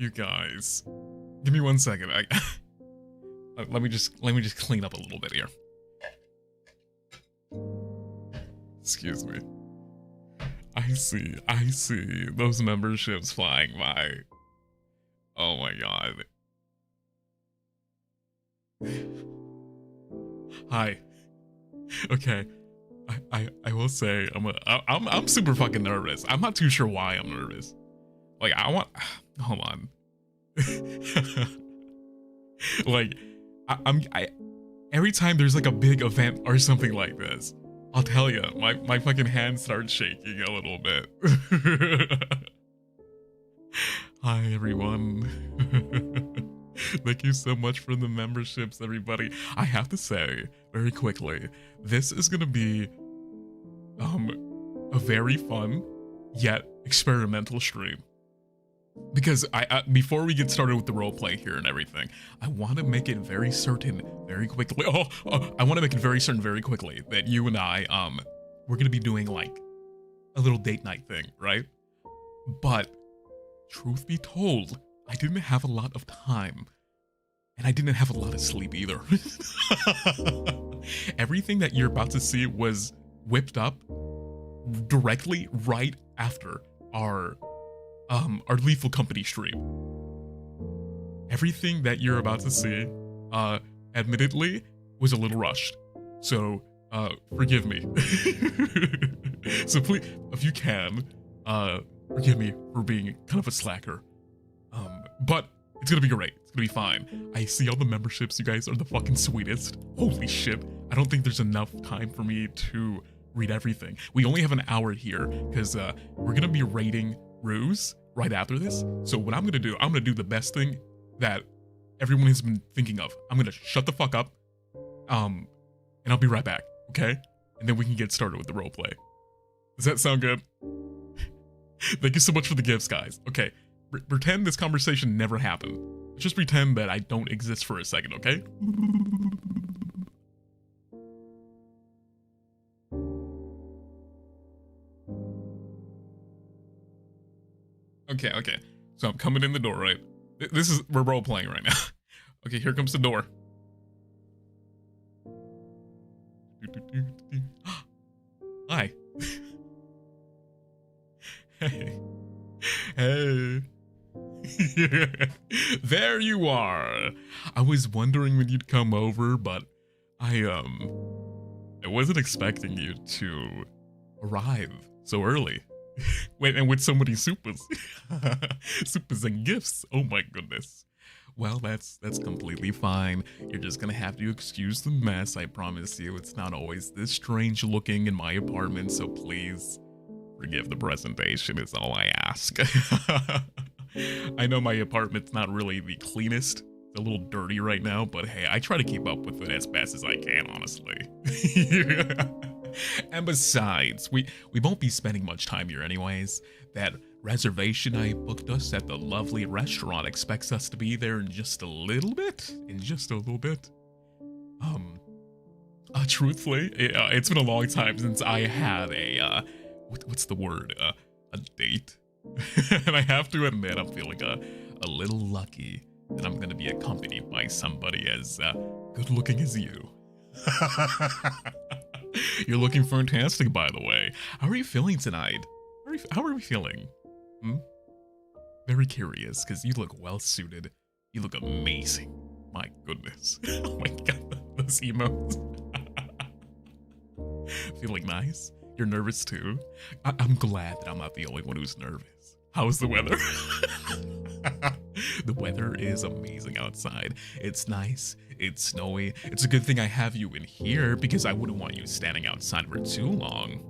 You guys, give me 1 second. Let me just clean up a little bit here. Excuse me. I see those memberships flying by. Oh my god. Hi. Okay. I will say I'm super fucking nervous. I'm not too sure why I'm nervous. Like hold on. Like I every time there's like a big event or something like this, I'll tell you, my fucking hands start shaking a little bit. Hi everyone. Thank you so much for the memberships, everybody. I have to say, very quickly, this is gonna be a very fun yet experimental stream. Because before we get started with the roleplay here and everything, I want to make it very certain very quickly. I want to make it very certain very quickly that you and I, we're gonna be doing like a little date night thing, right? But truth be told, I didn't have a lot of time, and I didn't have a lot of sleep either. Everything that you're about to see was whipped up directly right after our Lethal Company stream. Everything that you're about to see, admittedly, was a little rushed. So, forgive me. So please, if you can, forgive me for being kind of a slacker. But it's gonna be great. It's gonna be fine. I see all the memberships. You guys are the fucking sweetest. Holy shit. I don't think there's enough time for me to read everything. We only have an hour here because we're gonna be raiding Ruze right after this. So what I'm gonna do, I'm gonna do the best thing that everyone has been thinking of. I'm gonna shut the fuck up, and I'll be right back, okay? And then we can get started with the roleplay. Does that sound good? Thank you so much for the gifts, guys. Okay, pretend this conversation never happened. Just pretend that I don't exist for a second, okay? Okay. So I'm coming in the door, right? We're role playing right now. Okay, here comes the door. Hi. Hey. There you are. I was wondering when you'd come over, but I wasn't expecting you to arrive so early. Wait, and with so many supers. Supers and gifts. Oh my goodness. Well, that's completely fine. You're just gonna have to excuse the mess. I promise you, it's not always this strange looking in my apartment, so please forgive the presentation is all I ask. I know my apartment's not really the cleanest. It's a little dirty right now, but hey, I try to keep up with it as best as I can, honestly. And besides, we won't be spending much time here anyways. That reservation I booked us at the lovely restaurant expects us to be there in just a little bit. Truthfully, it's been a long time since I had a, what's the word? A date. And I have to admit, I'm feeling a little lucky that I'm gonna be accompanied by somebody as good looking as you. You're looking fantastic, by the way. How are you feeling tonight? How are we feeling? Very curious, because you look well suited. You look amazing. My goodness. Oh my god, those emotes. Feeling nice? You're nervous too? I'm glad that I'm not the only one who's nervous. How's the weather? The weather is amazing outside. It's nice. It's snowy. It's a good thing I have you in here because I wouldn't want you standing outside for too long.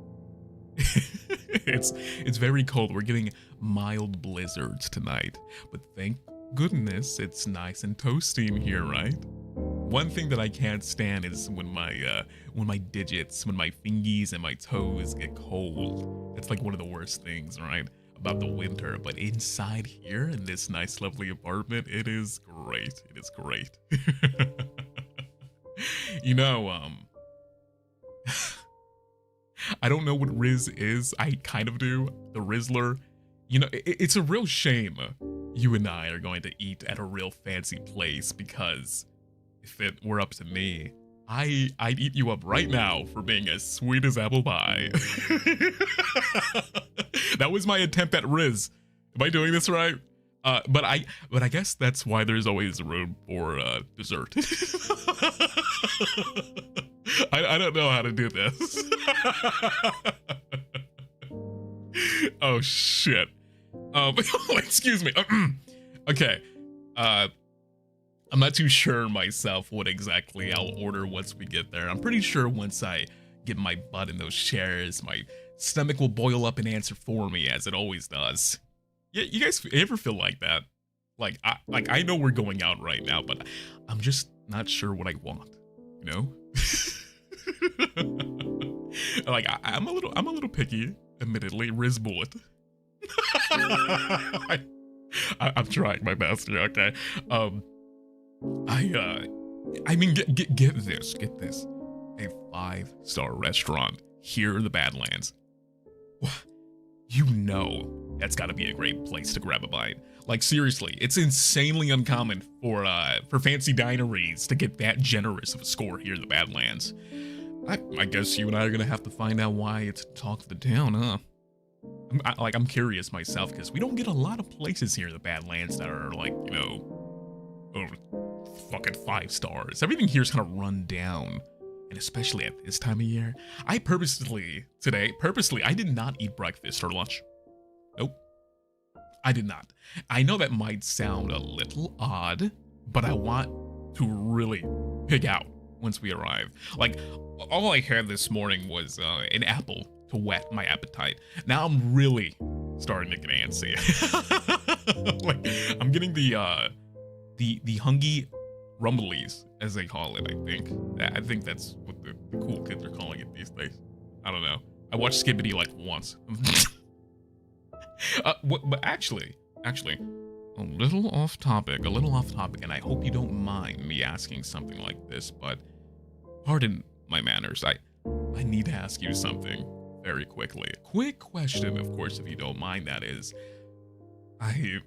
It's very cold. We're getting mild blizzards tonight, but thank goodness it's nice and toasty in here, right? One thing that I can't stand is when my digits, when my fingies and my toes get cold. It's like one of the worst things, right? About the winter, but inside here in this nice lovely apartment, it is great. It is great. You know, I don't know what Riz is. I kind of do. The Rizzler. You know, it's a real shame you and I are going to eat at a real fancy place, because if it were up to me, I'd eat you up right now for being as sweet as apple pie. That was my attempt at Riz. Am I doing this right? But I guess that's why there's always room for dessert. I don't know how to do this. Oh shit. Excuse me. Okay. I'm not too sure myself what exactly I'll order once we get there. I'm pretty sure once I get my butt in those chairs, my stomach will boil up and answer for me, as it always does. Yeah, you guys ever feel like that? Like I know we're going out right now, but I'm just not sure what I want, you know? Like I'm a little picky, admittedly. Rizbullet. I'm trying my best here, okay? I mean, get this. A 5-star restaurant here in the Badlands. You know that's gotta be a great place to grab a bite. Like seriously, it's insanely uncommon for fancy dineries to get that generous of a score here in the Badlands. I guess you and I are gonna have to find out why it's talk of the town, huh? I'm curious myself, because we don't get a lot of places here in the Badlands that are like, you know, fucking 5 stars. Everything here's kind of run down, and especially at this time of year. I purposely, I did not eat breakfast or lunch. Nope, I did not. I know that might sound a little odd, but I want to really pig out once we arrive. Like, all I had this morning was an apple to whet my appetite. Now I'm really starting to get antsy. Like, I'm getting the hungy rumblies, as they call it. I think that's what the cool kids are calling it these days. I don't know. I watched Skibbity like once. But actually, a little off topic, and I hope you don't mind me asking something like this, but pardon my manners. I need to ask you something very quickly. A quick question, of course, if you don't mind, that is. I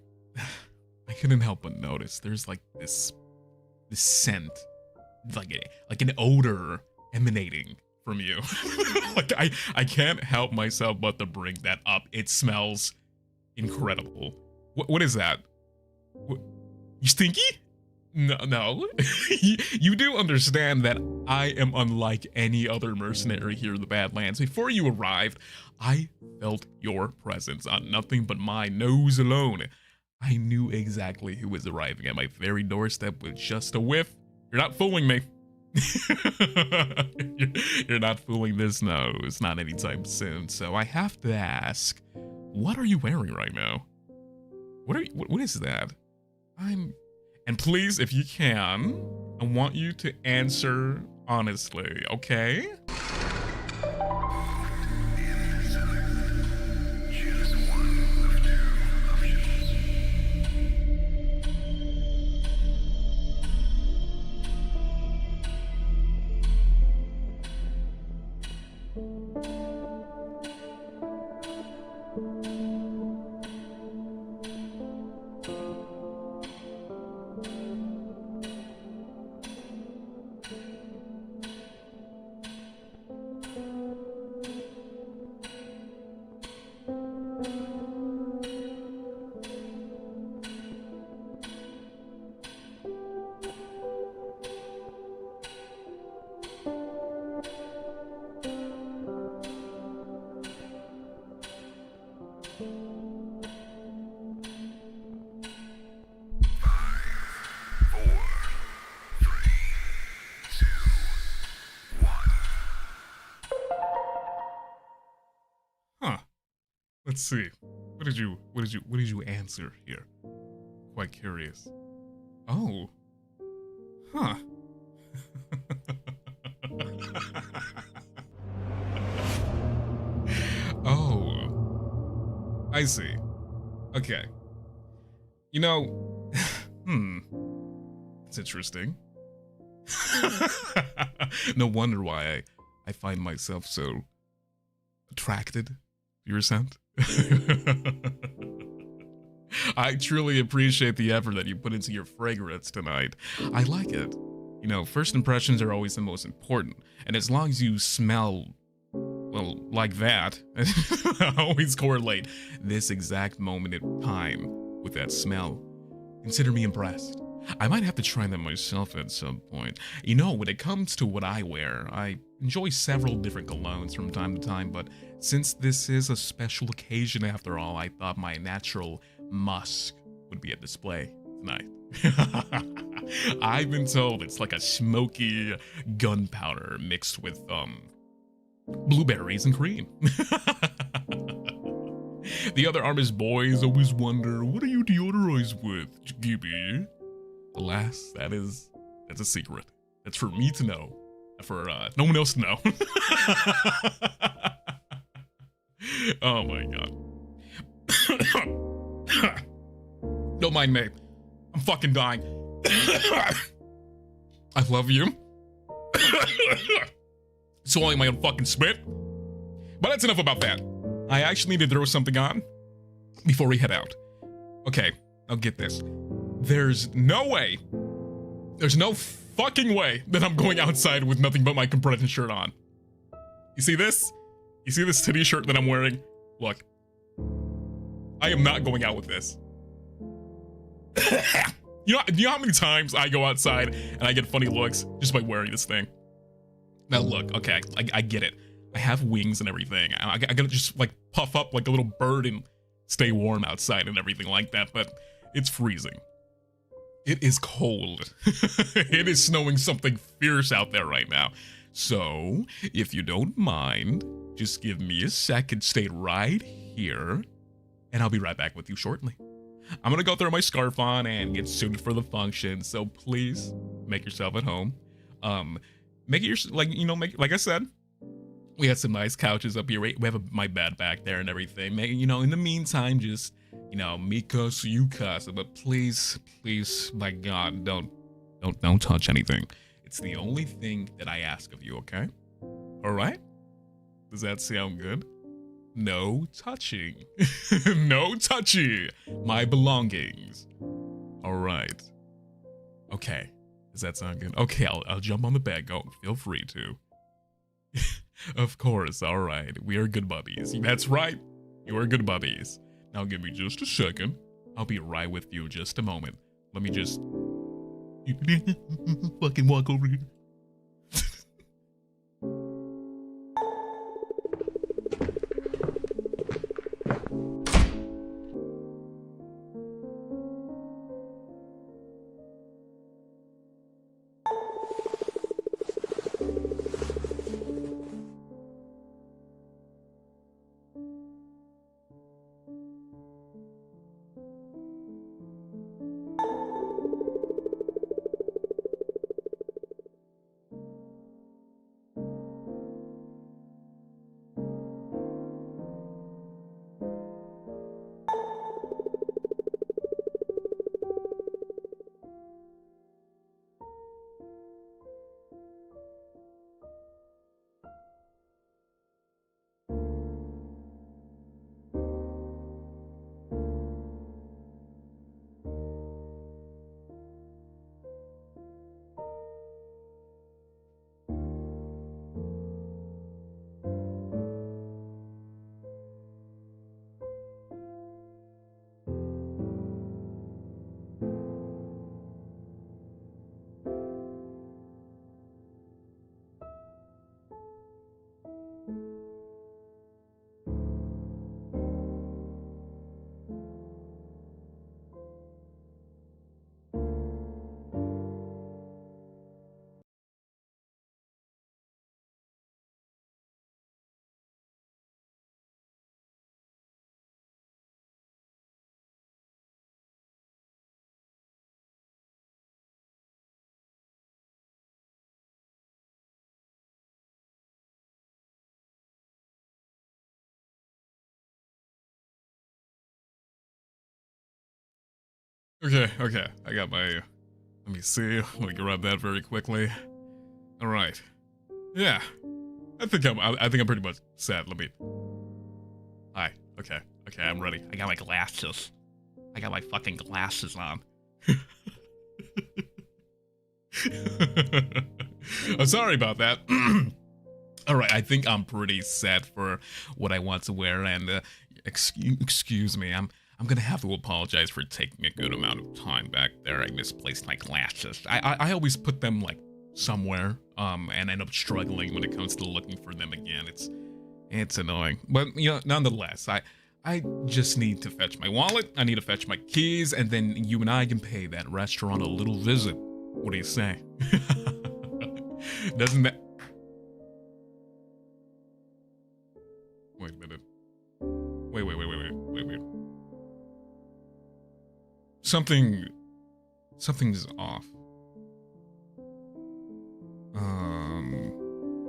couldn't help but notice there's like this scent, like an odor emanating from you. Like I can't help myself but to bring that up. It smells incredible. What is that? You stinky? No. You do understand that I am unlike any other mercenary here in the Badlands. Before you arrived, I felt your presence on nothing but my nose alone. I knew exactly who was arriving at my very doorstep with just a whiff. You're not fooling me. You're not fooling this nose, not anytime soon. So I have to ask, what are you wearing right now? What is that? And please, if you can, I want you to answer honestly, okay? Let's see. What did you answer here? Quite curious. Oh. Huh. Oh. I see. Okay. You know, it's interesting. No wonder why I find myself so attracted to your scent. I truly appreciate the effort that you put into your fragrance tonight. I like it. You know, first impressions are always the most important, and as long as you smell, well, like that, I always correlate this exact moment in time with that smell. Consider me impressed. I might have to try them myself at some point. You know, when it comes to what I wear, I enjoy several different colognes from time to time, but since this is a special occasion after all, I thought my natural musk would be a display tonight. I've been told it's like a smoky gunpowder mixed with, blueberries and cream. The other ARMIS boys always wonder, what do you deodorize with, Gibby? Alas, that's a secret. That's for me to know, for no one else to know. Oh my god. Don't mind me. I'm fucking dying. I love you. Swallowing my own fucking spit. But that's enough about that. I actually need to throw something on before we head out. Okay, now get this. There's no fucking way that I'm going outside with nothing but my compression shirt on. You see this? You see this titty shirt that I'm wearing? Look. I am not going out with this. You know how many times I go outside and I get funny looks just by wearing this thing? Now look, okay, I get it. I have wings and everything. I gotta just like puff up like a little bird and stay warm outside and everything like that, but it's freezing. It is cold. It is snowing something fierce out there right now. So, if you don't mind, just give me a second, stay right here, and I'll be right back with you shortly. I'm gonna go throw my scarf on and get suited for the function, so please make yourself at home. Make it like I said, we had some nice couches up here. We have my bed back there and everything. You know, in the meantime, just, you know, Mika Suyukasa, but please, my God, don't touch anything. It's the only thing that I ask of you, okay? All right? Does that sound good? No touching. No touchy. My belongings. All right. Okay. Does that sound good? Okay, I'll jump on the bed. Go. Feel free to. Of course. All right. We are good buddies. That's right. You are good buddies. Now give me just a second. I'll be right with you in just a moment. Let me just fucking walk over here. Okay, I got my, let me see, let me grab that very quickly. All right, yeah, I think I'm pretty much set. Let me, hi, okay, I'm ready. I got my glasses. I got my fucking glasses on. I'm sorry about that. Alright, I think I'm pretty set for what I want to wear, and excuse me, I'm gonna have to apologize for taking a good amount of time back there. I misplaced my glasses. I always put them like somewhere, and end up struggling when it comes to looking for them again. It's annoying, but you know, nonetheless, I just need to fetch my wallet, I need to fetch my keys, and then you and I can pay that restaurant a little visit. What do you say? Doesn't that... Wait a minute. Wait. Something's off.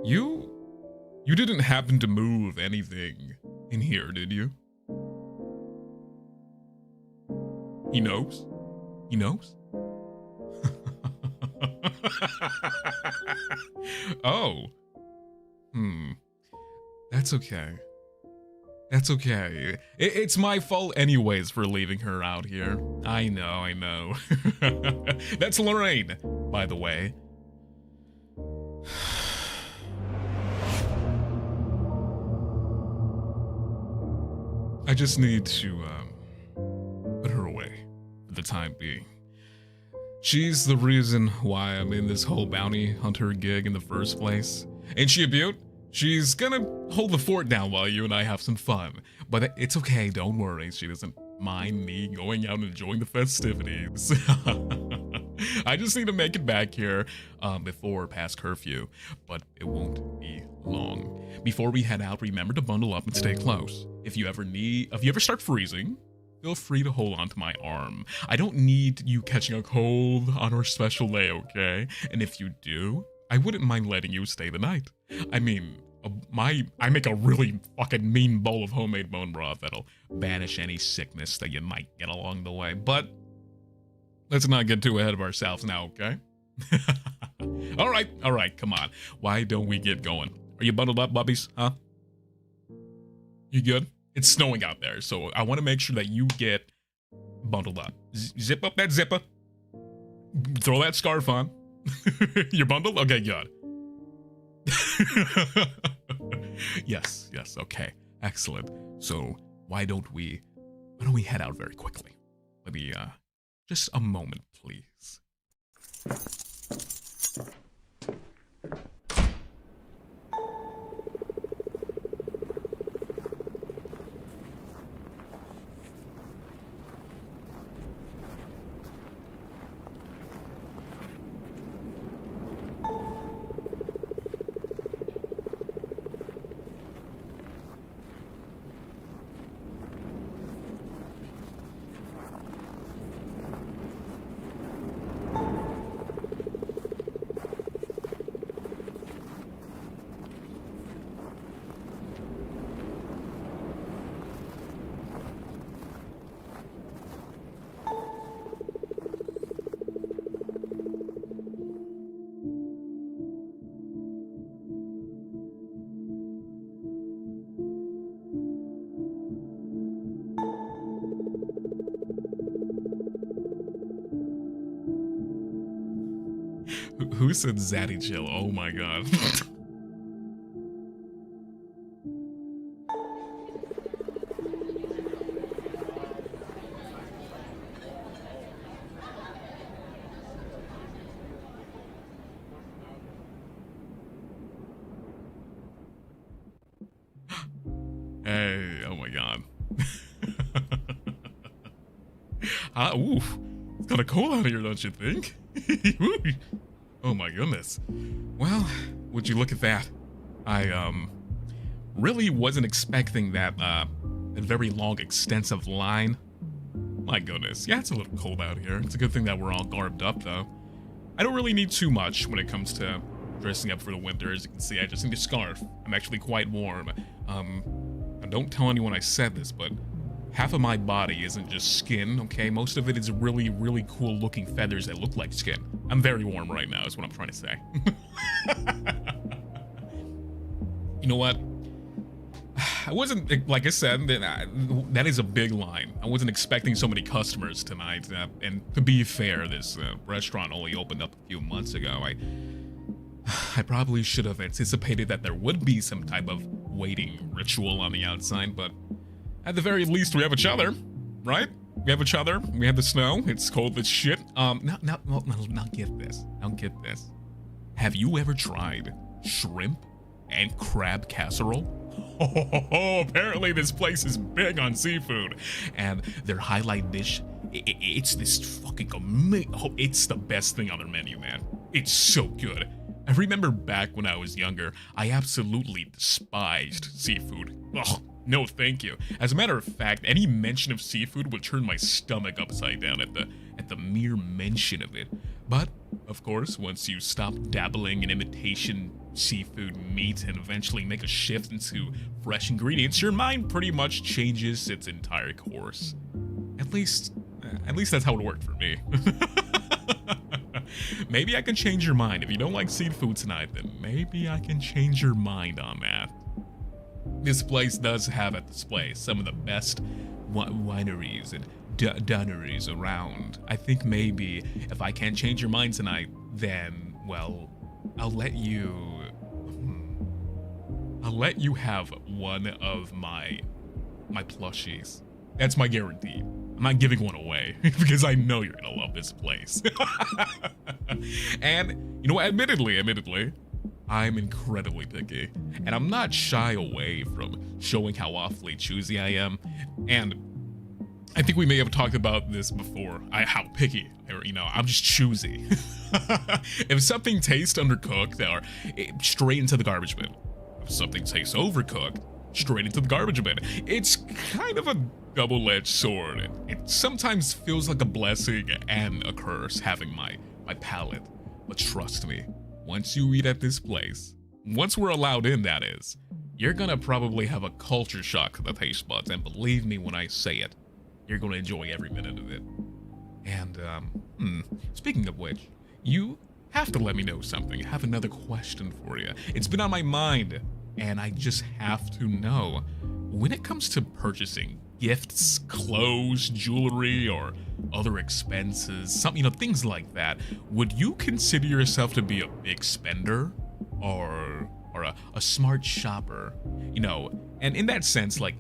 You didn't happen to move anything in here, did you? He knows? He knows? Oh. That's okay. That's okay. It's my fault anyways for leaving her out here. I know. That's Lorraine, by the way. I just need to, put her away for the time being. She's the reason why I'm in this whole bounty hunter gig in the first place. Ain't she a beaut? She's gonna hold the fort down while you and I have some fun. But it's okay, don't worry. She doesn't mind me going out and enjoying the festivities. I just need to make it back here before past curfew, but it won't be long. Before we head out, remember to bundle up and stay close. If you ever start freezing, feel free to hold on to my arm. I don't need you catching a cold on our special day, okay? And if you do, I wouldn't mind letting you stay the night. I mean, I make a really fucking mean bowl of homemade bone broth that'll banish any sickness that you might get along the way. But let's not get too ahead of ourselves now, okay? All right, come on. Why don't we get going? Are you bundled up, bubbies? Huh? You good? It's snowing out there, so I want to make sure that you get bundled up. Zip up that zipper. Throw that scarf on. You're bundled? Okay, good. Yes, okay. Excellent. So why don't we head out very quickly? Let me, just a moment, please. Who said Zaddy chill? Oh my god. Hey, oh my god. Oof. It's kind of cold out here, don't you think? Oh my goodness. Well, would you look at that? I, really wasn't expecting that very long, extensive line. My goodness. Yeah, it's a little cold out here. It's a good thing that we're all garbed up, though. I don't really need too much when it comes to dressing up for the winter. As you can see, I just need a scarf. I'm actually quite warm. Now don't tell anyone I said this, but half of my body isn't just skin, okay? Most of it is really, really cool looking feathers that look like skin. I'm very warm right now, is what I'm trying to say. You know what? I wasn't, like I said, that is a big line. I wasn't expecting so many customers tonight. And to be fair, this restaurant only opened up a few months ago. I probably should have anticipated that there would be some type of waiting ritual on the outside, but at the very least, we have each other, right? We have each other. We have the snow. It's cold as shit. Now get this. Now get this. Have you ever tried shrimp and crab casserole? Oh, apparently this place is big on seafood, and their highlight dish, it's this fucking amazing. Oh, it's the best thing on their menu, man. It's so good. I remember back when I was younger, I absolutely despised seafood. Ugh, no thank you. As a matter of fact, any mention of seafood would turn my stomach upside down at the mere mention of it. But, of course, once you stop dabbling in imitation seafood meat and eventually make a shift into fresh ingredients, your mind pretty much changes its entire course. At least that's how it worked for me. Maybe I can change your mind. If you don't like seafood tonight, then maybe I can change your mind on that. This place does have at display some of the best wineries and dunneries around. I think maybe if I can't change your mind tonight, then, well, I'll let you have one of my plushies. That's my guarantee. I'm not giving one away because I know you're gonna love this place. And, you know, admittedly, I'm incredibly picky, and I'm not shy away from showing how awfully choosy I am. And I think we may have talked about this before. How picky, you know, I'm just choosy. If something tastes undercooked, or straight into the garbage bin. If something tastes overcooked, straight into the garbage bin. It's kind of a double-edged sword. It sometimes feels like a blessing and a curse having my palate. But trust me, once you eat at this place, once we're allowed in, that is, you're gonna probably have a culture shock to the taste buds, and believe me when I say it, you're gonna enjoy every minute of it. And, speaking of which, you have to let me know something. I have another question for you. It's been on my mind, and I just have to know. When it comes to purchasing gifts, clothes, jewelry, or other expenses, something, you know, things like that, would you consider yourself to be a big spender or a smart shopper? You know, and in that sense, like,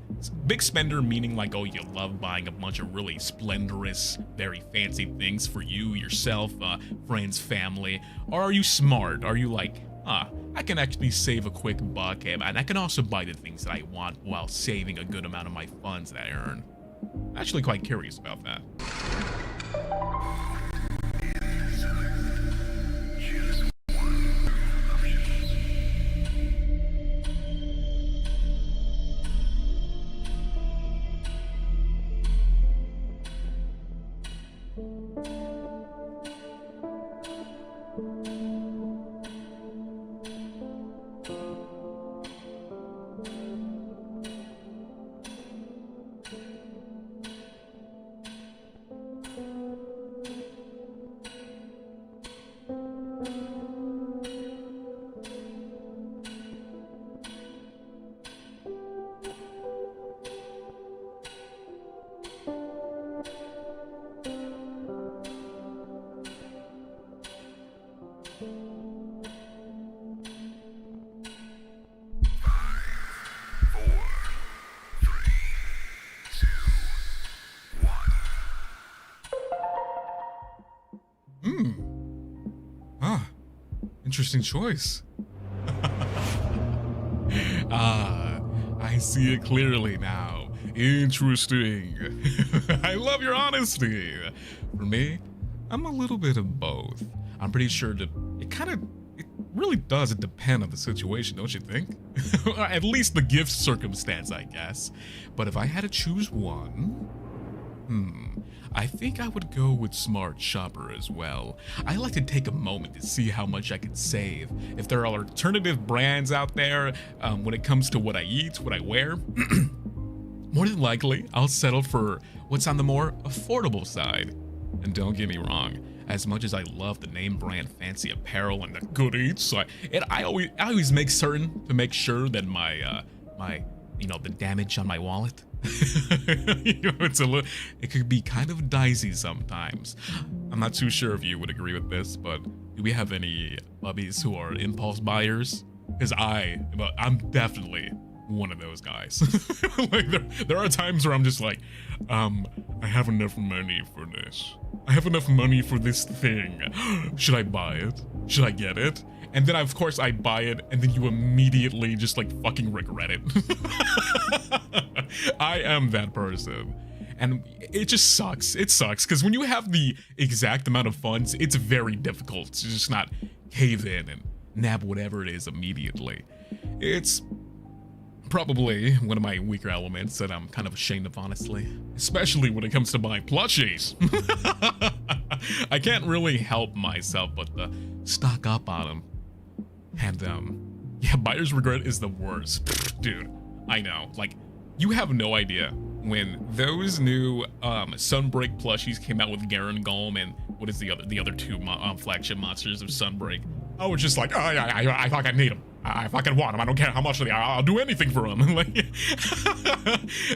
big spender meaning like, oh, you love buying a bunch of really splendorous, very fancy things for you, yourself, friends, family, or are you smart? Are you like, I can actually save a quick buck, and I can also buy the things that I want while saving a good amount of my funds that I earn? I'm actually quite curious about that. Interesting choice. I see it clearly now. Interesting. I love your honesty. For me, I'm a little bit of both. I'm pretty sure that it really does depend on the situation, don't you think? At least the gift circumstance, I guess. But if I had to choose one, I think I would go with Smart Shopper as well. I like to take a moment to see how much I can save. If there are alternative brands out there when it comes to what I eat, what I wear, more than likely, I'll settle for what's on the more affordable side. And don't get me wrong, as much as I love the name brand fancy apparel and the good eats, I always make certain to make sure that my you know, the damage on my wallet. You know, it could be kind of dicey sometimes. I'm not too sure if you would agree with this, but do we have any bubbies who are impulse buyers? Because I'm definitely one of those guys. Like there are times where I'm just like, I have enough money for this. I have enough money for this thing. Should I buy it? Should I get it? And then of course I buy it, and then you immediately just like fucking regret it. I am that person. And it just sucks. It sucks because when you have the exact amount of funds, it's very difficult to just not cave in and nab whatever it is immediately. It's probably one of my weaker elements that I'm kind of ashamed of, honestly. Especially when it comes to buying plushies. I can't really help myself but to stock up on them. And yeah, buyer's regret is the worst. Dude, I know. Like, you have no idea when those new Sunbreak plushies came out with Garen Golem and what is the other two flagship monsters of Sunbreak. I was just like, oh yeah, I fucking need them. I fucking want them. I don't care how much they are. I'll do anything for them. Like,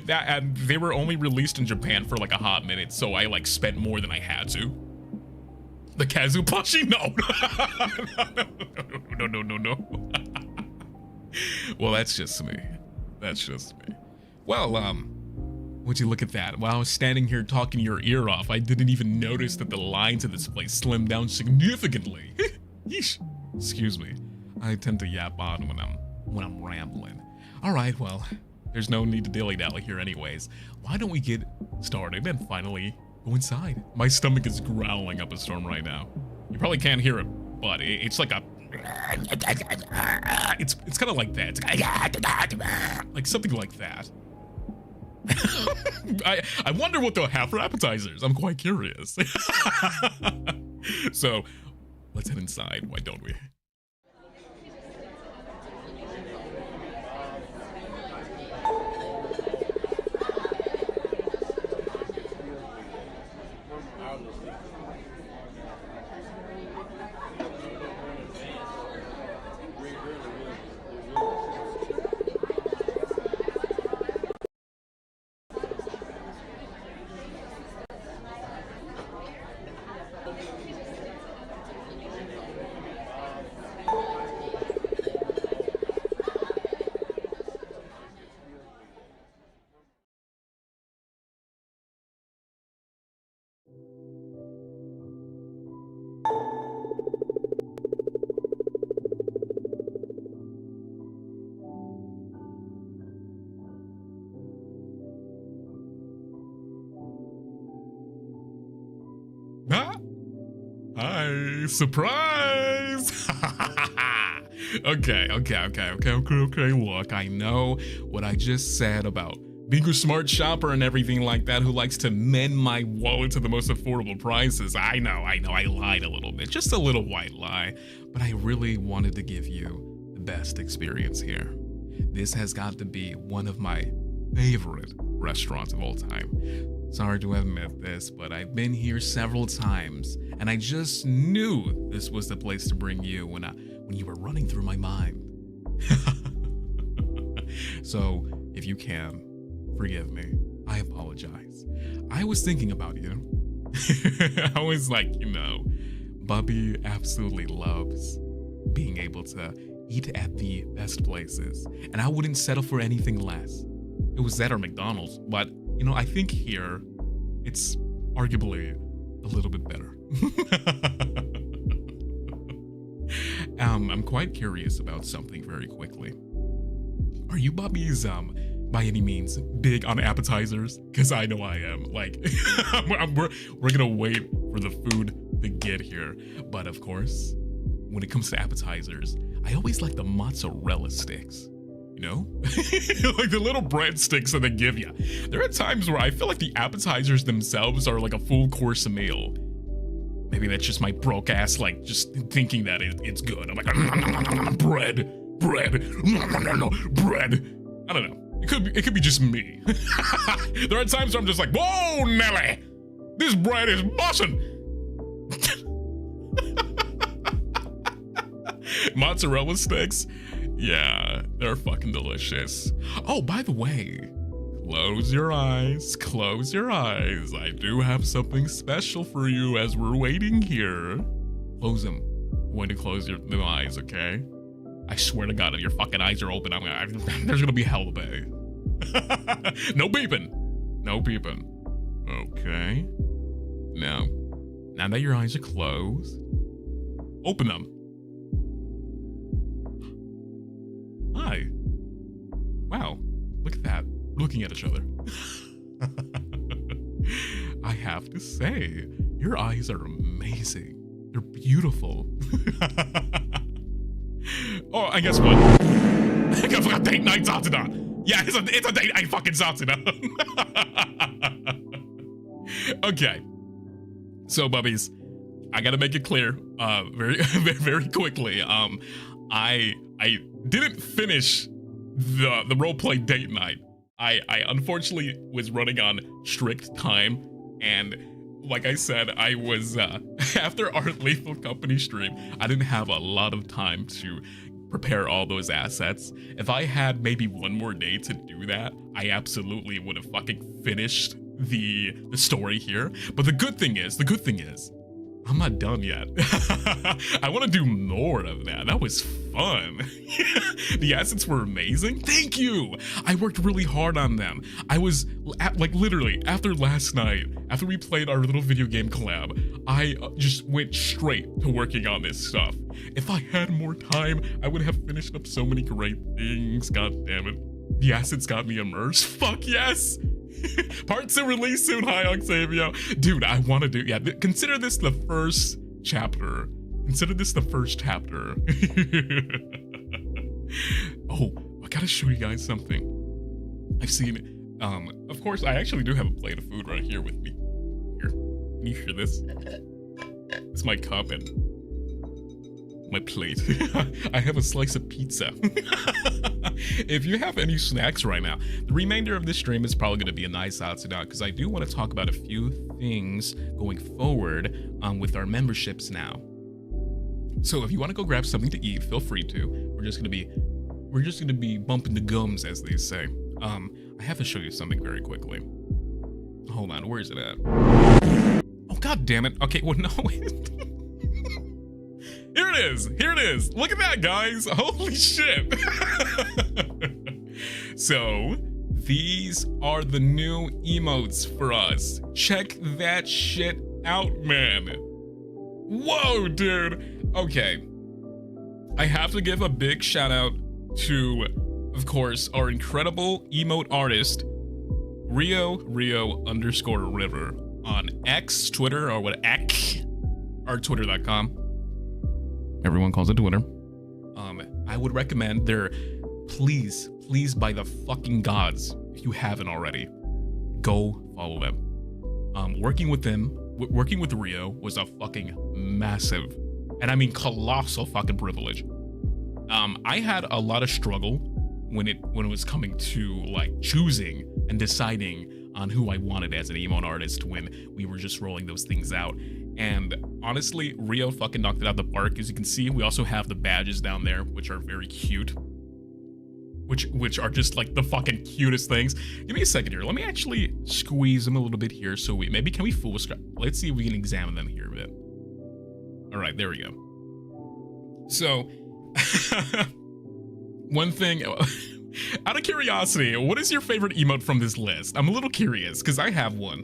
that, and they were only released in Japan for like a hot minute, so I like spent more than I had to. The Kazu plushie? No. No. Well, that's just me. That's just me. Well, would you look at that? While I was standing here talking your ear off, I didn't even notice that the lines of this place slimmed down significantly. Yeesh. Excuse me. I tend to yap on when I'm rambling. All right, well, there's no need to dilly-dally here anyways. Why don't we get started and finally go inside? My stomach is growling up a storm right now. You probably can't hear it, but it's like a... It's kind of like that. It's like something like that. I wonder what they'll have for appetizers. I'm quite curious. So, let's head inside, why don't we? Hi, surprise! Okay, look, I know what I just said about being a smart shopper and everything like that who likes to mend my wallet to the most affordable prices. I know, I lied a little bit, just a little white lie, but I really wanted to give you the best experience here. This has got to be one of my favorite restaurants of all time. Sorry to admit this, but I've been here several times, and I just knew this was the place to bring you when you were running through my mind. So, if you can, forgive me. I apologize. I was thinking about you. I was like, you know, Bubby absolutely loves being able to eat at the best places, and I wouldn't settle for anything less. It was that or McDonald's, but you know, I think here, it's arguably a little bit better. I'm quite curious about something very quickly. Are you Bobby's, by any means, big on appetizers? Because I know I am. Like, we're gonna wait for the food to get here. But of course, when it comes to appetizers, I always like the mozzarella sticks. You know? Like the little breadsticks that they give you. There are times where I feel like the appetizers themselves are like a full course meal. Maybe that's just my broke ass, like, just thinking that it's good. I'm like, bread. I don't know. It could be just me. There are times where I'm just like, whoa, Nelly! This bread is bussin'! Mozzarella sticks? Yeah, they're fucking delicious. Oh, by the way, close your eyes, close your eyes. I do have something special for you as we're waiting here. Close them. I'm going to close them eyes, okay? I swear to God, if your fucking eyes are open, there's gonna be hell to pay. No peeping. No peeping. Okay. Now that your eyes are closed, open them. Hi. Wow. Look at that. We're looking at each other. I have to say, your eyes are amazing. They're beautiful. Oh, I guess what? I forgot date night Satsuna. Yeah, it's a date night fucking Satsuna. Okay. So, bubbies, I gotta make it clear, very quickly. I didn't finish the roleplay date night. I unfortunately was running on strict time, and like I said, I was after our Lethal Company stream, I didn't have a lot of time to prepare all those assets. If I had maybe one more day to do that, I absolutely would have fucking finished the story here. But the good thing is, I'm not done yet. I want to do more of that. That was fun. The assets were amazing. Thank you. I worked really hard on them. I was like literally after last night, after we played our little video game collab, I just went straight to working on this stuff. If I had more time, I would have finished up so many great things. God damn it. The assets got me immersed. Fuck yes. Part 2 release soon. Hi, Octavio. Dude, I want to do, yeah, consider this the first chapter. Consider this the first chapter. Oh, I gotta show you guys something. I've seen, of course, I actually do have a plate of food right here with me. Here, can you hear this? It's my cup and my plate. I have a slice of pizza. If you have any snacks right now, the remainder of this stream is probably going to be a nice Satsuna, because I do want to talk about a few things going forward with our memberships now. So if you want to go grab something to eat, feel free to. We're just going to be bumping the gums, as they say. I have to show you something very quickly. Hold on, where is it at? Oh, god damn it. Okay, well, no. Here it is. Here it is. Look at that, guys. Holy shit. So, these are the new emotes for us. Check that shit out, man. Whoa, dude. Okay. I have to give a big shout out to, of course, our incredible emote artist, Rio_River on X, Twitter, or what, X, or Twitter.com. Everyone calls it Twitter. I would recommend please, by the fucking gods, if you haven't already, go follow them. Working with Rio was a fucking massive, and I mean colossal fucking privilege. I had a lot of struggle when it was coming to like choosing and deciding on who I wanted as an emote artist when we were just rolling those things out. And honestly, Rio fucking knocked it out the park. As you can see, we also have the badges down there, which are very cute. Which are just like the fucking cutest things. Give me a second here. Let me actually squeeze them a little bit here. So can we full scrap? Let's see if we can examine them here a bit. All right, there we go. So, one thing, out of curiosity, what is your favorite emote from this list? I'm a little curious because I have one.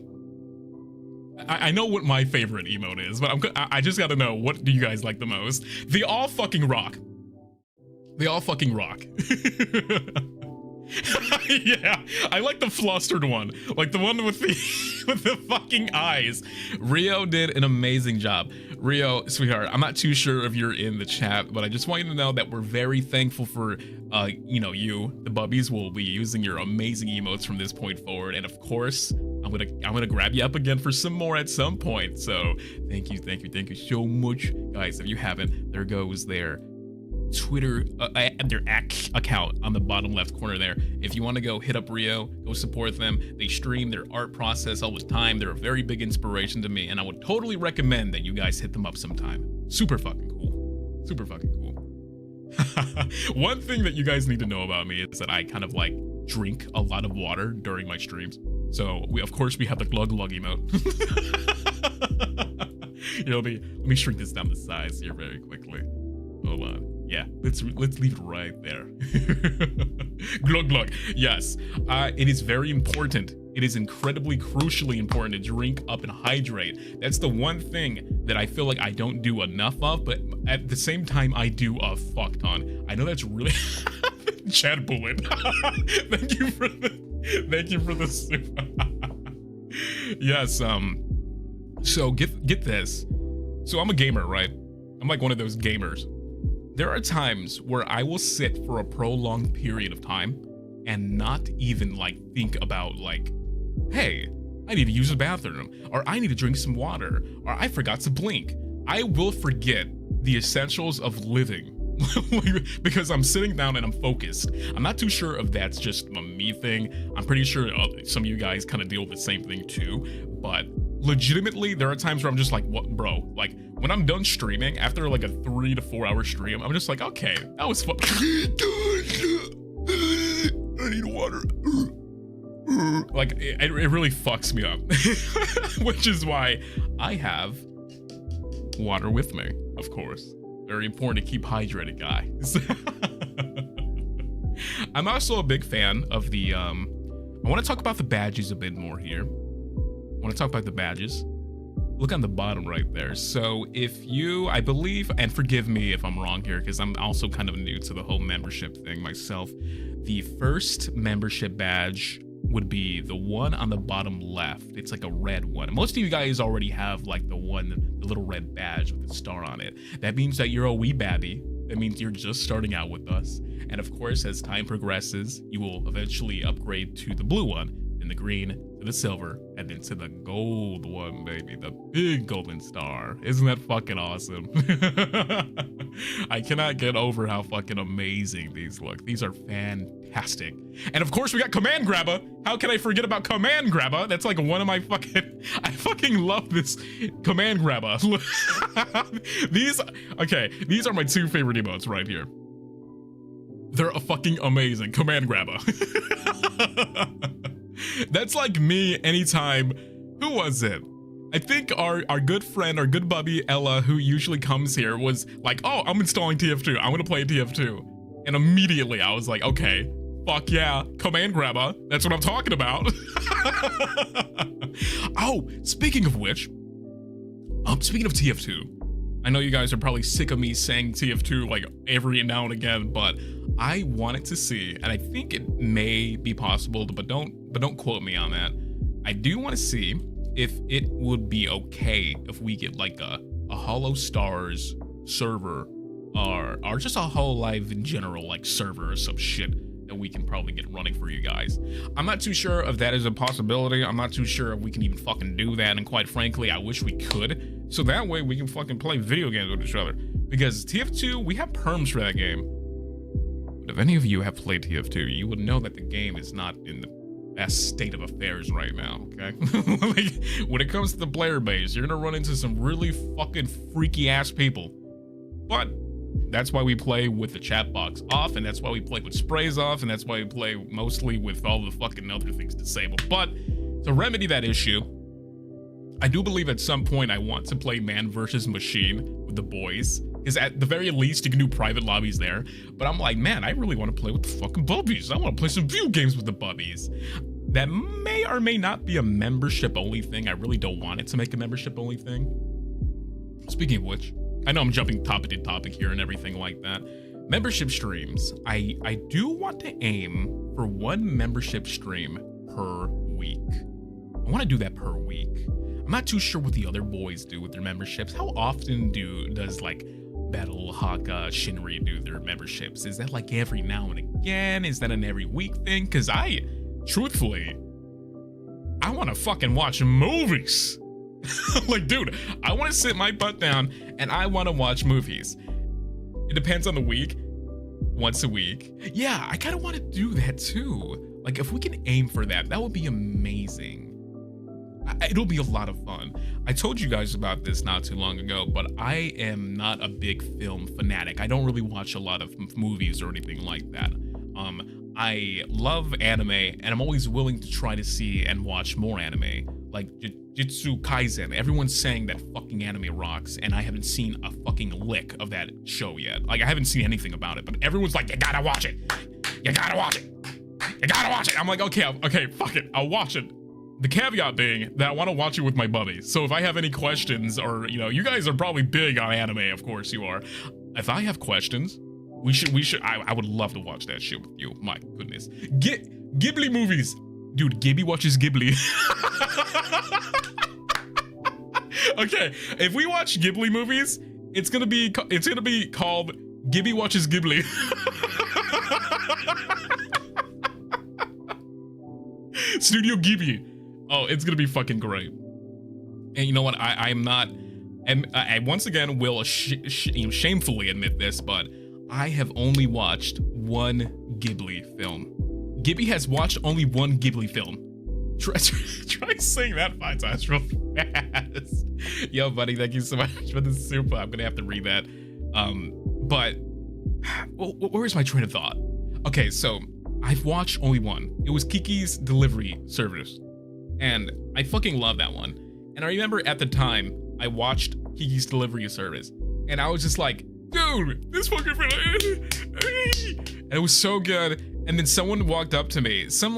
I know what my favorite emote is, but I just gotta know, what do you guys like the most? They all fucking rock. They all fucking rock. Yeah, I like the flustered one, like the one with the fucking eyes. Rio did an amazing job. Rio, sweetheart, I'm not too sure if you're in the chat, but I just want you to know that we're very thankful for, you, the bubbies, will be using your amazing emotes from this point forward. And of course, I'm gonna grab you up again for some more at some point. So thank you so much, guys. If you haven't, there goes their Twitter, their account on the bottom left corner there. If you want to go hit up Rio, go support them. They stream their art process all the time. They're a very big inspiration to me, and I would totally recommend that you guys hit them up sometime. Super fucking cool. Super fucking cool. One thing that you guys need to know about me is that I kind of like drink a lot of water during my streams. So of course we have the glug glug emote. Here, let me shrink this down to size here very quickly. Hold on. Yeah, let's leave it right there. Glug glug. Yes, it is very important. It is incredibly crucially important to drink up and hydrate. That's the one thing that I feel like I don't do enough of, but at the same time I do a fuck ton. I know that's really Chad Bullet. Thank you for the super. Yes, so get this. So I'm a gamer, right? I'm like one of those gamers. There are times where I will sit for a prolonged period of time and not even like think about like, hey, I need to use the bathroom, or I need to drink some water, or I forgot to blink. I will forget the essentials of living because I'm sitting down and I'm focused. I'm not too sure if that's just a me thing. I'm pretty sure some of you guys kind of deal with the same thing too, but legitimately there are times where I'm just like, what, bro? Like when I'm done streaming after like a 3 to 4 hour stream, I'm just like, okay, that was fun. I need water. Like it really fucks me up. Which is why I have water with me, of course. Very important to keep hydrated, guys. I'm also a big fan of the I want to talk about the badges a bit more here. I want to talk about the badges. Look on the bottom right there. So if you, I believe, and forgive me if I'm wrong here, because I'm also kind of new to the whole membership thing myself. The first membership badge would be the one on the bottom left. It's like a red one. Most of you guys already have like the little red badge with the star on it. That means that you're a wee babby. That means you're just starting out with us. And of course, as time progresses, you will eventually upgrade to the blue one, then the green, to the silver, and then to the gold one, baby. The big golden star. Isn't that fucking awesome? I cannot get over how fucking amazing these look. These are fantastic. And of course we got Command Grabber. How can I forget about Command Grabber? That's like one of my fucking, I fucking love this Command Grabber. These are my two favorite emotes right here. They're a fucking amazing. Command Grabber. That's like me anytime. Who was it? I think our good friend, our good bubby Ella, who usually comes here, was like, oh, I'm installing TF2. I'm gonna play TF2. And immediately I was like, okay, fuck yeah, Command Grabber. That's what I'm talking about. Oh, speaking of which, speaking of TF2, I know you guys are probably sick of me saying TF2 like every now and again, but I wanted to see, and I think it may be possible, but don't quote me on that. I do want to see if it would be okay if we get like a HOLOSTARS server or just a HoloLive in general, like server or some shit that we can probably get running for you guys. I'm not too sure if that is a possibility. I'm not too sure if we can even fucking do that, and quite frankly, I wish we could. So that way we can fucking play video games with each other. Because TF2, we have perms for that game. But if any of you have played TF2, you would know that the game is not in the best state of affairs right now, okay? Like, when it comes to the player base, you're gonna run into some really fucking freaky ass people. But that's why we play with the chat box off, and that's why we play with sprays off, and that's why we play mostly with all the fucking other things disabled. But to remedy that issue, I do believe at some point I want to play man versus machine with the boys, because at the very least you can do private lobbies there. But I'm like, man, I really want to play with the fucking bubbies. I want to play some video games with the bubbies. That may or may not be a membership only thing. I really don't want it to make a membership only thing. Speaking of which, I know I'm jumping topic to topic here and everything like that. Membership streams. I do want to aim for one membership stream per week. I want to do that per week. I'm not too sure what the other boys do with their memberships. How often does like Battle, Haka, Shinri do their memberships? Is that like every now and again? Is that an every week thing? Because truthfully, I want to fucking watch movies. Like, dude, I want to sit my butt down and I want to watch movies. It depends on the week. Once a week. Yeah, I kind of want to do that too. Like, if we can aim for that, that would be amazing. It'll be a lot of fun. I told you guys about this not too long ago, but I am not a big film fanatic. I don't really watch a lot of movies or anything like that. I love anime, and I'm always willing to try to see and watch more anime, like Jujutsu Kaisen. Everyone's saying that fucking anime rocks, and I haven't seen a fucking lick of that show yet. Like, I haven't seen anything about it, but everyone's like, you gotta watch it. You gotta watch it. You gotta watch it. I'm like, okay, fuck it. I'll watch it. The caveat being that I want to watch it with my buddies. So if I have any questions, or, you know, you guys are probably big on anime, of course you are. If I have questions, I would love to watch that shit with you. My goodness. Ghibli movies. Dude, Gibby watches Ghibli. Okay, if we watch Ghibli movies, it's gonna be called Gibby watches Ghibli. Studio Ghibli. Oh, it's gonna be fucking great. And you know what? I'm not, and I once again will shamefully admit this, but I have only watched one Ghibli film. Gibby has watched only one Ghibli film. Try saying that 5 times real fast. Yo, buddy, thank you so much for the super. I'm gonna have to read that. But where's my train of thought? Okay, so I've watched only one. It was Kiki's Delivery Service, and I fucking love that one. And I remember at the time I watched Kiki's Delivery Service, and I was just like, dude, this fucking and it was so good. And then someone walked up to me, some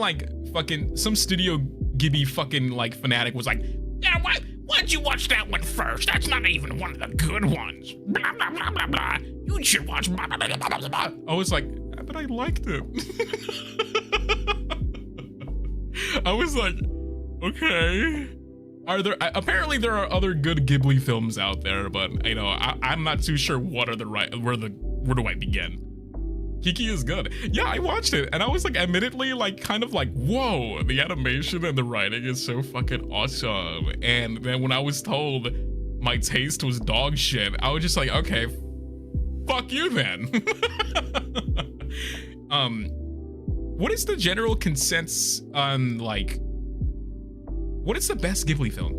Studio Ghibli fucking like fanatic was like, yeah, why'd you watch that one first? That's not even one of the good ones. Blah blah blah blah blah. You should watch blah blah blah blah blah blah. I was like, but I liked it. I was like, okay. Apparently there are other good Ghibli films out there, but you know, I'm not too sure where do I begin? Kiki is good. Yeah, I watched it, and I was like, admittedly, like, kind of like, whoa, the animation and the writing is so fucking awesome. And then when I was told my taste was dog shit, I was just like, okay, fuck you then. What is the general consensus on, like, what is the best Ghibli film?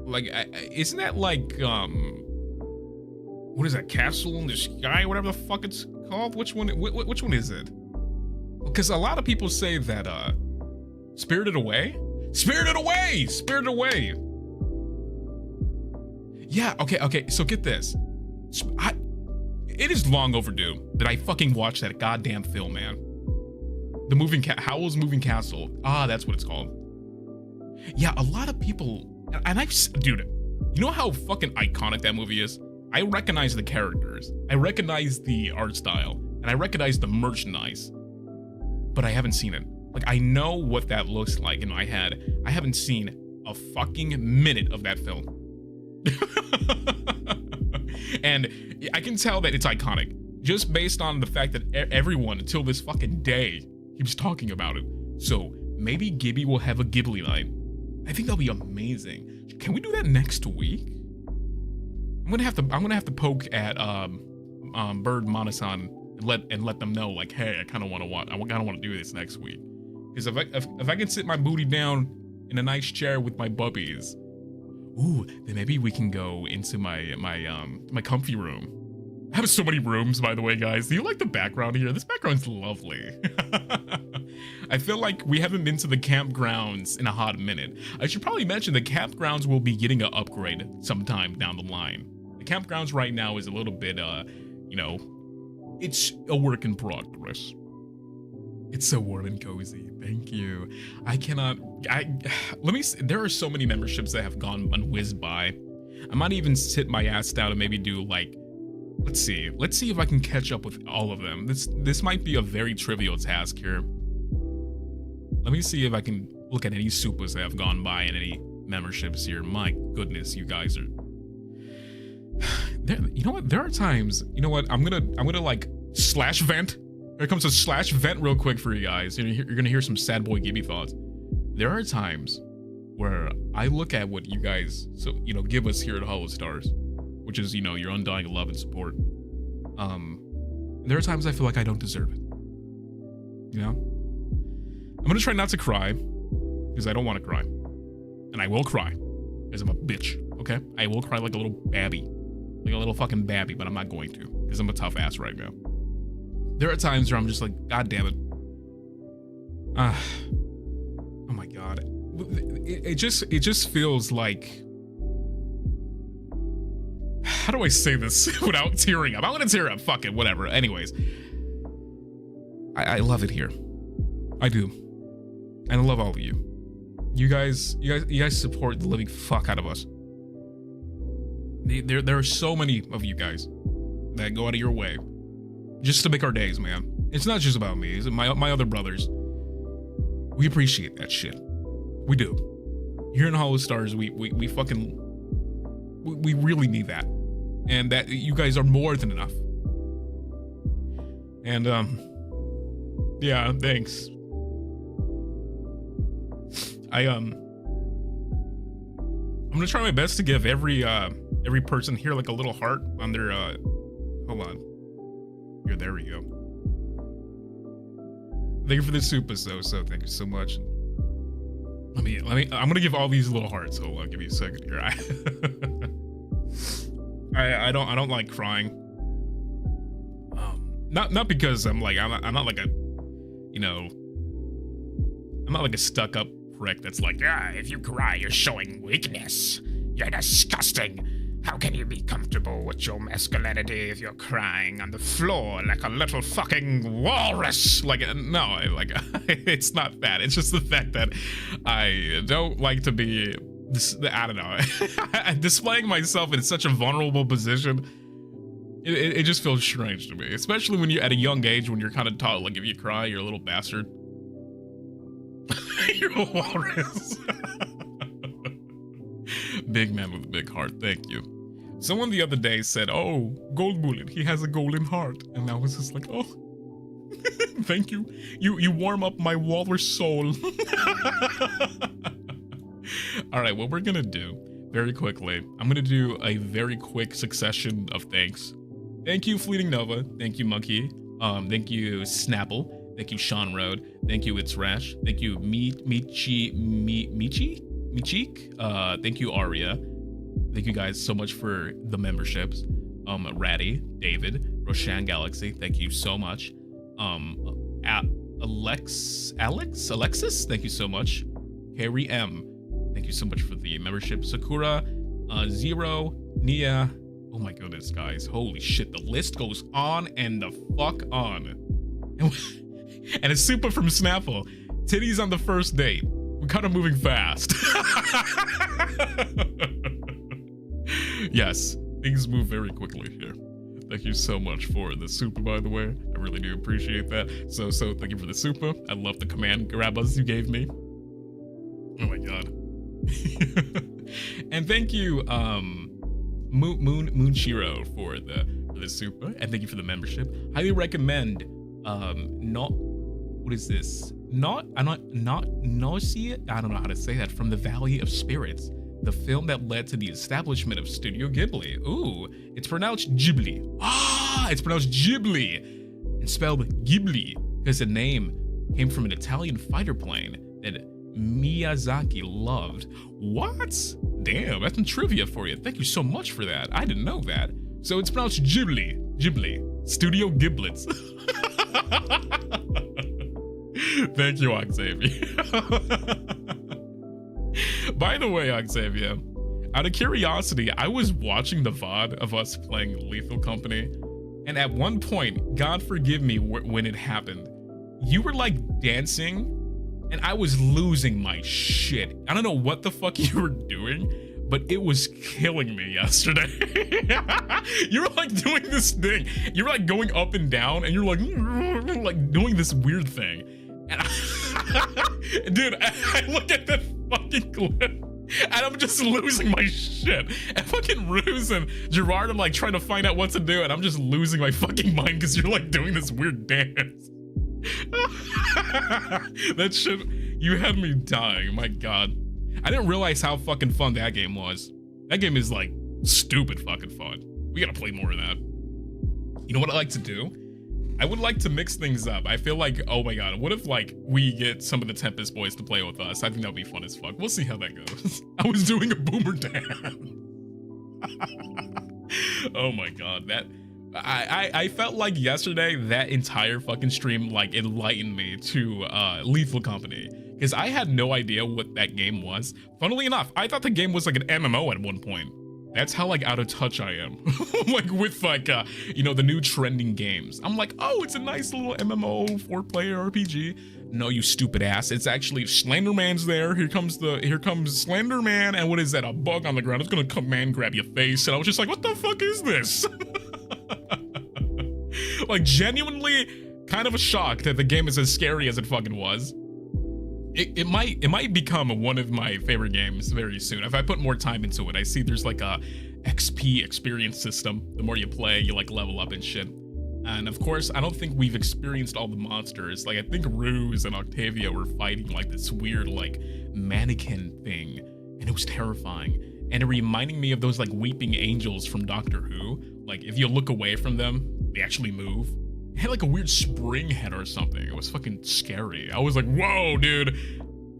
Like, isn't that like, what is that, Castle in the Sky, whatever the fuck it's called? Which one is it? Because a lot of people say that, Spirited Away? Spirited Away! Spirited Away! Yeah, okay, so get this. It is long overdue that I fucking watched that goddamn film, man. The Howl's Moving Castle. Ah, that's what it's called. Yeah, a lot of people, and dude, you know how fucking iconic that movie is? I recognize the characters, I recognize the art style, and I recognize the merchandise, but I haven't seen it. Like, I know what that looks like in my head. I haven't seen a fucking minute of that film. And I can tell that it's iconic, just based on the fact that everyone until this fucking day keeps talking about it. So maybe Gibby will have a Ghibli night. I think that'll be amazing. Can we do that next week? I'm gonna have to poke at Bird Monasan and let them know, like, hey, I kind of want to do this next week. Because if I can sit my booty down in a nice chair with my bubbies, ooh, then maybe we can go into my comfy room. I have so many rooms, by the way, guys. Do you like the background here? This background's lovely. I feel like we haven't been to the campgrounds in a hot minute. I should probably mention the campgrounds will be getting an upgrade sometime down the line. The campgrounds right now is a little bit, you know, it's a work in progress. It's so warm and cozy. Thank you. There are so many memberships that have gone and whizzed by. I might even sit my ass down and maybe do like, let's see if I can catch up with all of them. This might be a very trivial task here. Let me see if I can look at any supers that have gone by and any memberships here. My goodness, you guys are. You know what? There are times. You know what? I'm gonna like slash vent. Here comes a slash vent real quick for you guys. You're gonna hear some sad boy Gibby thoughts. There are times where I look at what you guys give us here at HOLOSTARS, which is your undying love and support. There are times I feel like I don't deserve it. I'm gonna try not to cry because I don't want to cry. and I will cry, because I'm a bitch, okay? I will cry like a little babby, like a little fucking babby, but I'm not going to, because I'm a tough ass right now. There are times where I'm just like, God damn it. Oh my God. It just feels like, how do I say this without tearing up? I'm gonna tear up, fuck it, whatever. Anyways, I love it here. I do. And I love all of you. You guys support the living fuck out of us. There are so many of you guys that go out of your way just to make our days, man. It's not just about me, it's my other brothers. We appreciate that shit. We do. Here in HOLOSTARS, we really need that. And that you guys are more than enough. And yeah, thanks. I'm gonna try my best to give every person here like a little heart on their hold on. Here, there we go. Thank you for the super so thank you so much. Let me I'm gonna give all these little hearts. Hold on, give me a second here. I don't like crying. Not because I'm not like a, you know, I'm not like a stuck-up prick that's like, ah, if you cry, you're showing weakness. You're disgusting. How can you be comfortable with your masculinity if you're crying on the floor like a little fucking walrus? Like, no, like, it's not that. It's just the fact that I don't like to be, I don't know, displaying myself in such a vulnerable position. It just feels strange to me, especially when you're at a young age, when you're kind of taught, like, if you cry, you're a little bastard. You're a walrus. Big man with a big heart, thank you. Someone the other day said, oh, Goldbullet, he has a golden heart. And I was just like, oh, thank you. You warm up my walrus soul. All right, what we're gonna do, very quickly, I'm gonna do a very quick succession of thanks. Thank you, Fleeting Nova. Thank you, Monkey. Thank you, Snapple. Thank you, Sean Road. Thank you, It's Rash. Thank you, Michik. Thank you, Aria. Thank you guys so much for the memberships. Ratty, David, Roshan Galaxy. Thank you so much. Alexis. Thank you so much. Carrie M. Thank you so much for the membership. Sakura, Zero, Nia. Oh my goodness, guys. Holy shit. The list goes on and the fuck on. And it's super from Snapple. Titties on the first date. We're kind of moving fast. Yes, things move very quickly here. Thank you so much for the super, by the way. I really do appreciate that. So thank you for the super. I love the command grabas you gave me. Oh my god. And thank you, Moonshiro for the super, and thank you for the membership. Highly recommend. What is this? Nausea? I don't know how to say that. From the Valley of Spirits, the film that led to the establishment of Studio Ghibli. Ooh, it's pronounced Ghibli. Ah, it's pronounced Ghibli. It's spelled Ghibli because the name came from an Italian fighter plane that Miyazaki loved. What? Damn, that's some trivia for you. Thank you so much for that. I didn't know that. So it's pronounced Ghibli. Ghibli. Studio Giblets. Thank you, Octavio. By the way, Octavio, out of curiosity, I was watching the VOD of us playing Lethal Company, and at one point, God forgive me when it happened, you were like dancing, and I was losing my shit. I don't know what the fuck you were doing, but it was killing me yesterday. You were like doing this thing. You were like going up and down, and you're like doing this weird thing. And dude, I look at that fucking clip, and I'm just losing my shit. And fucking Ruze and Jurard are like trying to find out what to do, and I'm just losing my fucking mind because you're like doing this weird dance. That shit, you had me dying, my god. I didn't realize how fucking fun that game was. That game is like stupid fucking fun. We gotta play more of that. You know what I like to do? I would like to mix things up. I feel like, oh my god, what if like we get some of the Tempest boys to play with us? I think that'd be fun as fuck. We'll see how that goes. I was doing a boomer dance. Oh my god, that I felt like yesterday that entire fucking stream like enlightened me to Lethal Company, because I had no idea what that game was. Funnily enough, I thought the game was like an MMO at one point. That's how like out of touch I am like with like you know, the new trending games. I'm like, oh, it's a nice little MMO 4-player RPG. No, you stupid ass. It's actually Slenderman's there. Here comes Slenderman, and what is that? A bug on the ground. It's gonna come man grab your face. And I was just like, what the fuck is this? Like genuinely kind of a shock that the game is as scary as it fucking was. It might become one of my favorite games very soon. If I put more time into it, I see there's like a XP experience system. The more you play, you like level up and shit. And of course, I don't think we've experienced all the monsters. Like I think Ruze and Octavio were fighting like this weird like mannequin thing, and it was terrifying. And it reminded me of those like weeping angels from Doctor Who. Like if you look away from them, they actually move. It had like a weird spring head or something. It was fucking scary. I was like, whoa, dude.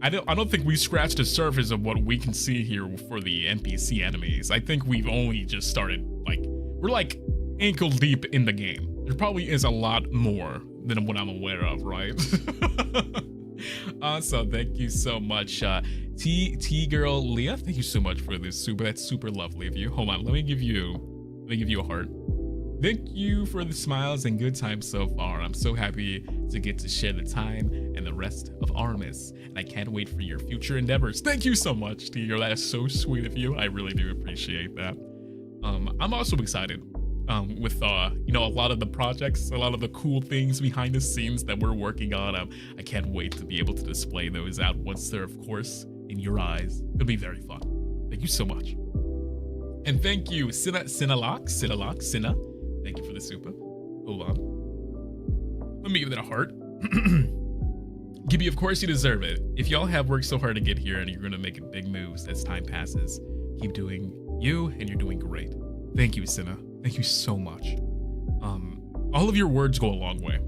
I don't think we scratched the surface of what we can see here for the NPC enemies. I think we've only just started, like, we're like ankle deep in the game. There probably is a lot more than what I'm aware of, right? So thank you so much, T-Girl Leah. Thank you so much for this super. That's super lovely of you. Hold on, let me give you a heart. Thank you for the smiles and good times so far. I'm so happy to get to share the time and the rest of ARMIS, and I can't wait for your future endeavors. Thank you so much, T-Girl. That is so sweet of you. I really do appreciate that. I'm also excited with you know, a lot of the projects, a lot of the cool things behind the scenes that we're working on. I can't wait to be able to display those out once they're, of course, in your eyes. It'll be very fun. Thank you so much. And thank you, Sinna. Thank you for the super. Hold on. Let me give that a heart. Gibby, of course you deserve it. If y'all have worked so hard to get here and you're gonna make big moves as time passes, keep doing you, and you're doing great. Thank you, Sinna. Thank you so much. All of your words go a long way.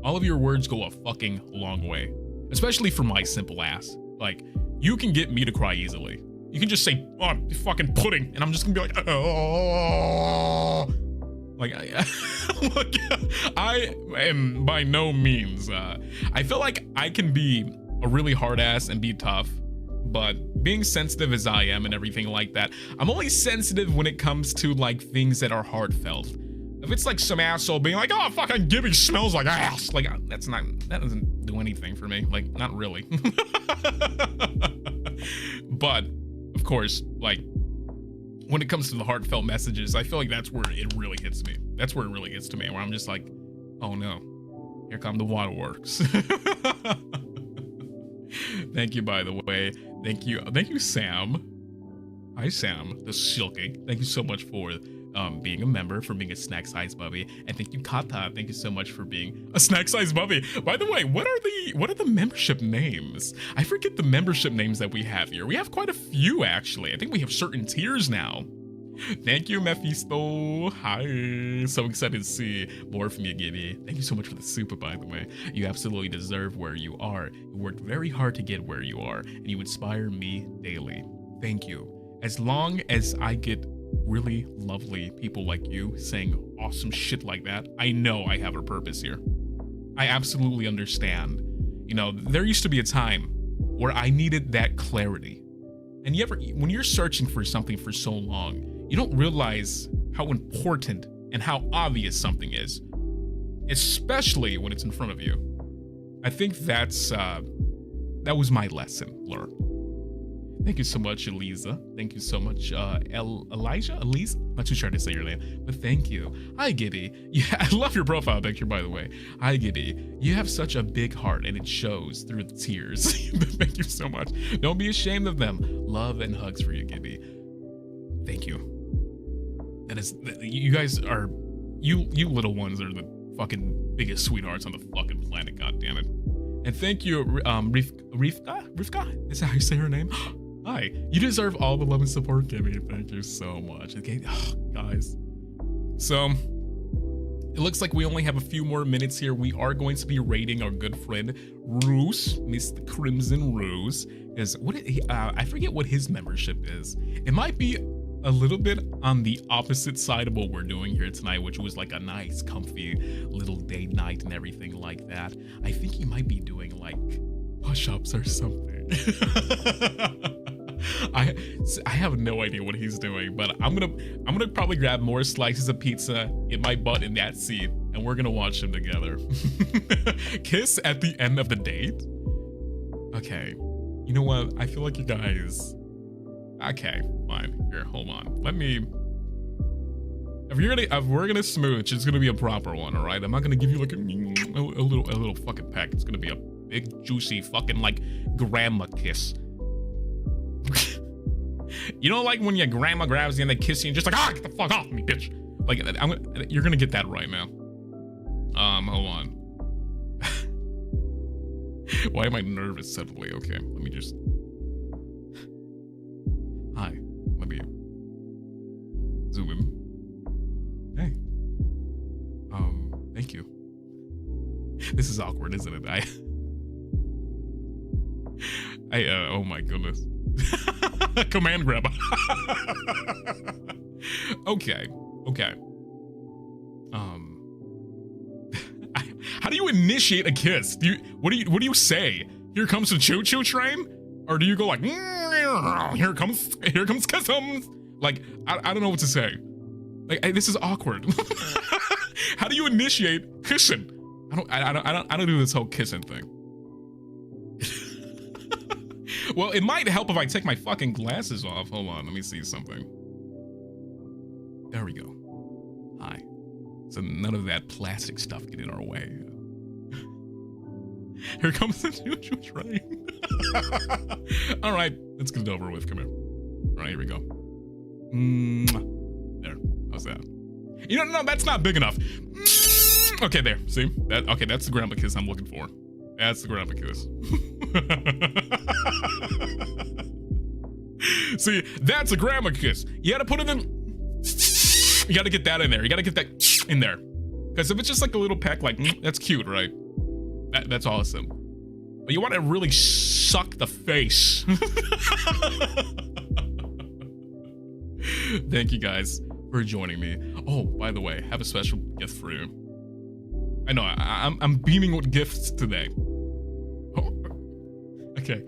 All of your words go a fucking long way. Especially for my simple ass. Like, you can get me to cry easily. You can just say, oh, fucking pudding, and I'm just gonna be like, oh. Like, I am by no means, I feel like I can be a really hard ass and be tough, but being sensitive as I am and everything like that, I'm only sensitive when it comes to like things that are heartfelt. If it's like some asshole being like, oh, fucking Gibby smells like ass, like that doesn't do anything for me, like not really. But of course, like, when it comes to the heartfelt messages, I feel like that's where it really hits me. That's where it really gets to me, where I'm just like, oh no, here come the waterworks. Thank you, by the way. Thank you, Sam. Hi, Sam, the Silky. Thank you so much for being a member, for being a snack size bubby, and thank you, Kata. Thank you so much for being a snack size bubby. By the way, what are the membership names? I forget the membership names that we have here. We have quite a few, actually. I think we have certain tiers now. Thank you, Mephisto. Hi, so excited to see more from you, Gibby. Thank you so much for the super, by the way. You absolutely deserve where you are. You worked very hard to get where you are, and you inspire me daily. Thank you. As long as I get really lovely people like you saying awesome shit like that, I know I have a purpose here. I absolutely understand. You know, there used to be a time where I needed that clarity. And when you're searching for something for so long, you don't realize how important and how obvious something is, especially when it's in front of you. I think that was my lesson learned. Thank you so much, Eliza. Thank you so much, Elisa? I'm not too sure how to say your name, but thank you. Hi, Gibby. Yeah, I love your profile picture, by the way. Hi, Gibby. You have such a big heart, and it shows through the tears. Thank you so much. Don't be ashamed of them. Love and hugs for you, Gibby. Thank you. You guys are, you little ones are the fucking biggest sweethearts on the fucking planet, goddammit. And thank you, Rivka? Is that how you say her name? Hi, you deserve all the love and support, Gibby. Thank you so much. Okay, guys. So, it looks like we only have a few more minutes here. We are going to be raiding our good friend Ruze, Mr. Crimzon Ruze. Is what I forget what his membership is. It might be a little bit on the opposite side of what we're doing here tonight, which was like a nice, comfy little date night and everything like that. I think he might be doing like push-ups or something. I have no idea what he's doing, but I'm gonna probably grab more slices of pizza, get my butt in that seat, and we're gonna watch them together. Kiss at the end of the date? Okay, you know what? I feel like you guys. Okay, fine. Here, hold on. Let me. If we're gonna smooch, it's gonna be a proper one, all right? I'm not gonna give you like a little fucking peck. It's gonna be a big, juicy, fucking like grandma kiss. You know, like when your grandma grabs you and they kiss you and just like, get the fuck off me, bitch. Like, you're gonna get that right now. Hold on. Why am I nervous suddenly? Okay, let me just. Hi, let me zoom in. Hey. Thank you. This is awkward, isn't it? Oh my goodness. Command grab. Okay. How do you initiate a kiss? What do you say? Here comes the choo-choo train? Or do you go like, here comes kisses? Like, I don't know what to say. Like, this is awkward. How do you initiate kissing? I don't do this whole kissing thing. Well, it might help if I take my fucking glasses off. Hold on, let me see something. There we go. Hi. So none of that plastic stuff get in our way. Here comes the choo-choo train. All right, let's get it over with. Come here. All right, here we go. There. How's that? You know, no, that's not big enough. Okay, there. See? Okay, that's the grandma kiss I'm looking for. That's the grandma kiss. See, that's a grandma kiss. You gotta put it in. You gotta get that in there. You gotta get that in there. Because if it's just like a little peck, like, that's cute, right? That's awesome. But you want to really suck the face. Thank you guys for joining me. Oh, by the way, I have a special gift for you. I know, I'm beaming with gifts today. Oh, okay.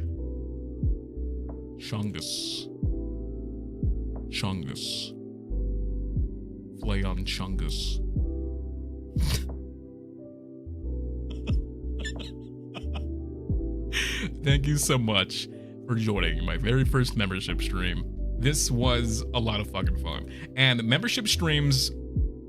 Chungus. Flay on Chungus. Thank you so much for joining my very first membership stream. This was a lot of fucking fun. And membership streams,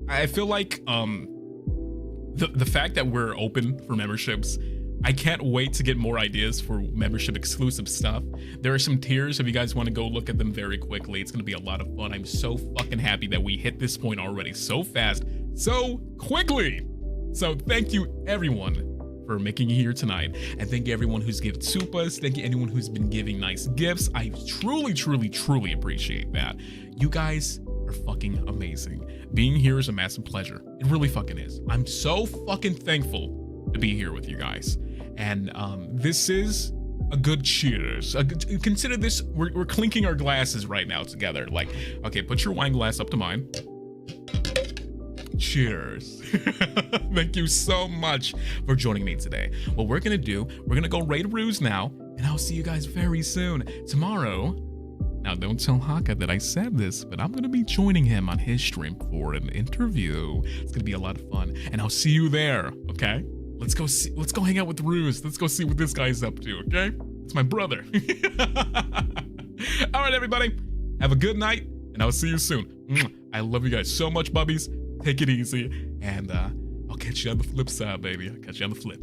I feel like the fact that we're open for memberships, I can't wait to get more ideas for membership exclusive stuff. There are some tiers if you guys want to go look at them very quickly. It's going to be a lot of fun. I'm so fucking happy that we hit this point already so fast, so quickly. So thank you everyone for making it here tonight. And thank you everyone who's given supas. Thank you anyone who's been giving nice gifts. I truly, truly, truly appreciate that. You guys are fucking amazing. Being here is a massive pleasure. It really fucking is. I'm so fucking thankful to be here with you guys. And this is a good cheers. Consider this, we're clinking our glasses right now together. Like, okay, put your wine glass up to mine. Cheers. Thank you so much for joining me today. What we're gonna do, we're gonna go raid Ruze now, and I'll see you guys very soon. Tomorrow, now don't tell Haka that I said this, but I'm gonna be joining him on his stream for an interview. It's gonna be a lot of fun, and I'll see you there, okay? Let's go hang out with Ruze. Let's go see what this guy's up to, okay? It's my brother. All right, everybody, have a good night, and I'll see you soon. I love you guys so much, bubbies. Take it easy, and I'll catch you on the flip side, baby. I'll catch you on the flip.